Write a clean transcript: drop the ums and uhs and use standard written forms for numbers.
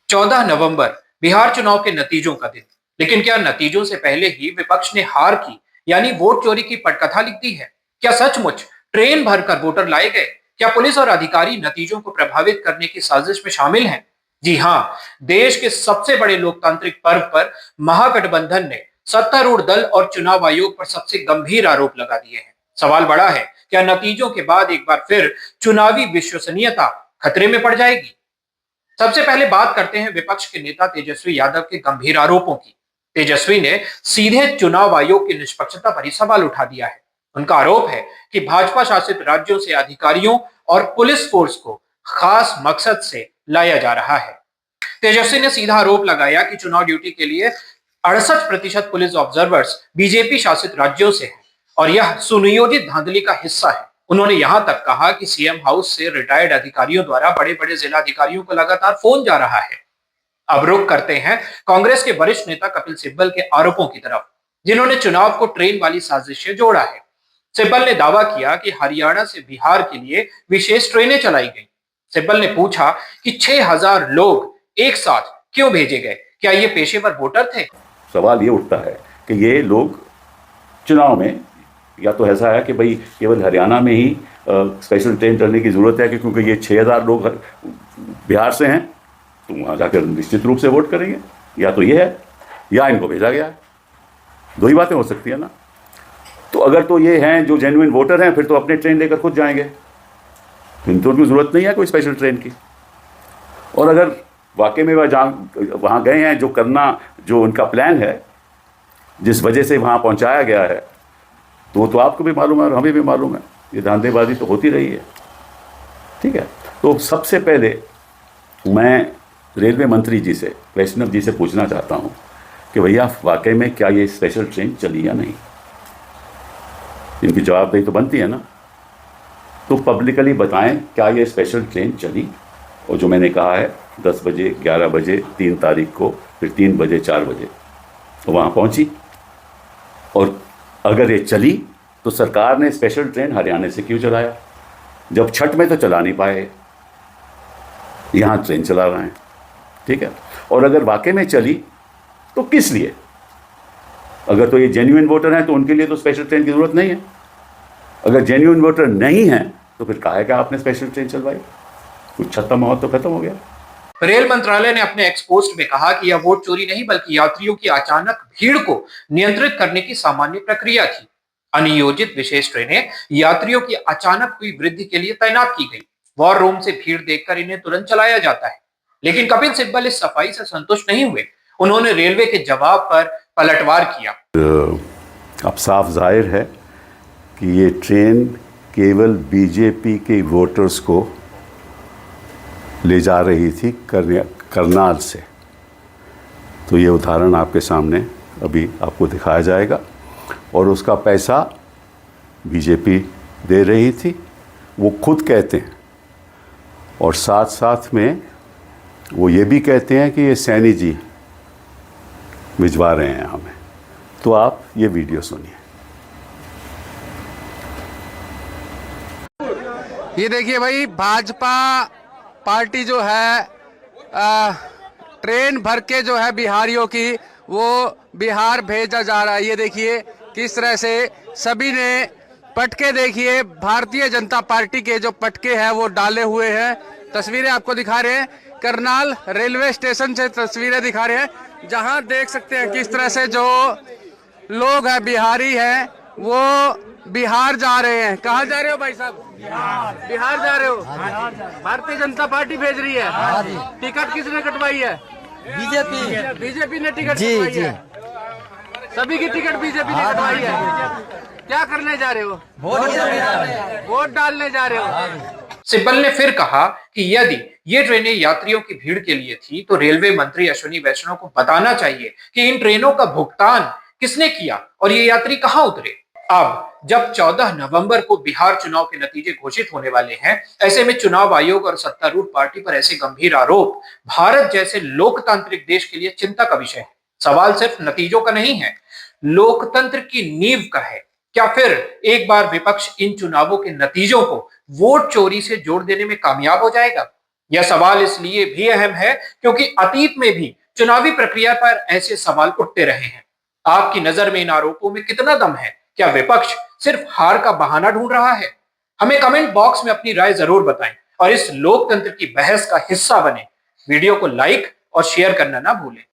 14 नवंबर बिहार चुनाव के नतीजों का दिन। लेकिन क्या नतीजों से पहले ही विपक्ष ने हार की यानी वोट चोरी की पटकथा लिख दी है? क्या सचमुच ट्रेन भरकर वोटर लाए गए? क्या पुलिस और अधिकारी नतीजों को प्रभावित करने की साजिश में शामिल हैं? जी हां, देश के सबसे बड़े लोकतांत्रिक पर्व पर महागठबंधन ने सत्तारूढ़ दल और चुनाव आयोग पर सबसे गंभीर आरोप लगा दिए हैं। सवाल बड़ा है, क्या नतीजों के बाद एक बार फिर चुनावी विश्वसनीयता खतरे में पड़ जाएगी? सबसे पहले बात करते हैं विपक्ष के नेता तेजस्वी यादव के गंभीर आरोपों की। तेजस्वी ने सीधे चुनाव आयोग की निष्पक्षता पर ही सवाल उठा दिया है। उनका आरोप है कि भाजपा शासित राज्यों से अधिकारियों और पुलिस फोर्स को खास मकसद से लाया जा रहा है। तेजस्वी ने सीधा आरोप लगाया कि चुनाव ड्यूटी के लिए 68% पुलिस ऑब्जर्वर्स बीजेपी शासित राज्यों से हैं और यह सुनियोजित धांधली का हिस्सा है। उन्होंने यहां तक कहा कि सीएम हाउस से रिटायर्ड अधिकारियों द्वारा बड़े बड़े जिला अधिकारियों को लगातार फोन जा रहा है। अब रुक करते हैं कांग्रेस के वरिष्ठ नेता कपिल सिब्बल के आरोपों की तरफ, जिन्होंने चुनाव को ट्रेन वाली साजिश से जोड़ा है। सिब्बल ने दावा किया कि हरियाणा से बिहार के लिए विशेष ट्रेनें चलाई गई। सिब्बल ने पूछा कि 6000 लोग एक साथ क्यों भेजे गए? क्या ये पेशेवर वोटर थे? सवाल ये उठता है कि ये लोग चुनाव में या तो ऐसा है कि भाई केवल हरियाणा में ही स्पेशल ट्रेन चलने की ज़रूरत है कि क्योंकि ये 6000 लोग बिहार से हैं तो वहाँ जाकर निश्चित रूप से वोट करेंगे, या तो ये है या इनको भेजा गया है। दो ही बातें हो सकती है ना। तो अगर तो ये हैं जो जेन्युइन वोटर हैं फिर तो अपने ट्रेन लेकर खुद जाएंगे, इनको उनकी ज़रूरत नहीं है कोई स्पेशल ट्रेन की। और अगर वाकई में वहाँ गए हैं जो करना, जो उनका प्लान है, जिस वजह से वहाँ पहुँचाया गया है, तो आपको भी मालूम है और हमें भी मालूम है, ये धांधलेबाजी तो होती रही है। ठीक है, तो सबसे पहले मैं रेलवे मंत्री जी से, वैष्णव जी से पूछना चाहता हूँ कि भैया वाकई में क्या ये स्पेशल ट्रेन चली या नहीं? इनकी जवाबदेही तो बनती है ना। तो पब्लिकली बताएं क्या ये स्पेशल ट्रेन चली? और जो मैंने कहा है 10 बजे, 11 बजे, 3 तारीख को, फिर 3 बजे, 4 बजे तो वहाँ पहुँची। और अगर ये चली तो सरकार ने स्पेशल ट्रेन हरियाणा से क्यों चलाया? जब छठ में तो चला नहीं पाए, यहाँ ट्रेन चला रहे हैं। ठीक है, और अगर वाकई में चली तो किस लिए? अगर तो ये जेन्युइन वोटर हैं तो उनके लिए तो स्पेशल ट्रेन की ज़रूरत नहीं है। अगर जेन्युइन वोटर नहीं है तो फिर काहे का आपने स्पेशल ट्रेन चलवाई? कुछ छत्ता मौत तो खत्म हो गया। रेल मंत्रालय ने अपने एक्स पोस्ट में कहा कि यह वोट चोरी नहीं बल्कि यात्रियों की अचानक भीड़ को नियंत्रित करने की सामान्य प्रक्रिया थी। अनियोजित विशेष ट्रेनें यात्रियों की अचानक हुई वृद्धि के लिए तैनात की गई। वॉर रूम से भीड़ देखकर इन्हें तुरंत चलाया जाता है। लेकिन कपिल सिब्बल इस सफाई से संतुष्ट नहीं हुए। उन्होंने रेलवे के जवाब पर पलटवार किया। अब साफ जाहिर है कि ये ट्रेन केवल बीजेपी के वोटर्स को ले जा रही थी करनाल से। तो ये उदाहरण आपके सामने अभी आपको दिखाया जाएगा। और उसका पैसा बीजेपी दे रही थी, वो खुद कहते हैं। और साथ साथ में वो ये भी कहते हैं कि ये सैनी जी भिजवा रहे हैं हमें। तो आप ये वीडियो सुनिए। ये देखिए भाई, भाजपा पार्टी जो है ट्रेन भर के जो है बिहारियों की वो बिहार भेजा जा रहा है। ये देखिए किस तरह से सभी ने पटके, देखिए भारतीय जनता पार्टी के जो पटके हैं वो डाले हुए हैं। तस्वीरें आपको दिखा रहे हैं, करनाल रेलवे स्टेशन से तस्वीरें दिखा रहे हैं, जहां देख सकते हैं किस तरह से जो लोग हैं, बिहारी हैं, वो बिहार जा रहे हैं। कहाँ जा रहे हो भाई साहब? बिहार जा रहे हो? भारतीय जनता पार्टी भेज रही है। टिकट किसने कटवाई है? बीजेपी ने टिकट कटवाई है। सभी की टिकट बीजेपी ने कटवाई है। क्या करने जा रहे हो? वोट डालने जा रहे हो। सिब्बल ने फिर कहा कि यदि ये ट्रेनें यात्रियों की भीड़ के लिए थी तो रेलवे मंत्री अश्विनी वैष्णव को बताना चाहिए कि इन ट्रेनों का भुगतान किसने किया और ये यात्री कहां उतरे। अब जब 14 नवंबर को बिहार चुनाव के नतीजे घोषित होने वाले हैं, ऐसे में चुनाव आयोग और सत्तारूढ़ पार्टी पर ऐसे गंभीर आरोप भारत जैसे लोकतांत्रिक देश के लिए चिंता का विषय है। सवाल सिर्फ नतीजों का नहीं है, लोकतंत्र की नींव का है। क्या फिर एक बार विपक्ष इन चुनावों के नतीजों को वोट चोरी से जोड़ देने में कामयाब हो जाएगा? यह सवाल इसलिए भी अहम है क्योंकि अतीत में भी चुनावी प्रक्रिया पर ऐसे सवाल उठते रहे हैं। आपकी नजर में इन आरोपों में कितना दम है? क्या विपक्ष सिर्फ हार का बहाना ढूंढ रहा है? हमें कमेंट बॉक्स में अपनी राय जरूर बताएं और इस लोकतंत्र की बहस का हिस्सा बने। वीडियो को लाइक और शेयर करना ना भूलें।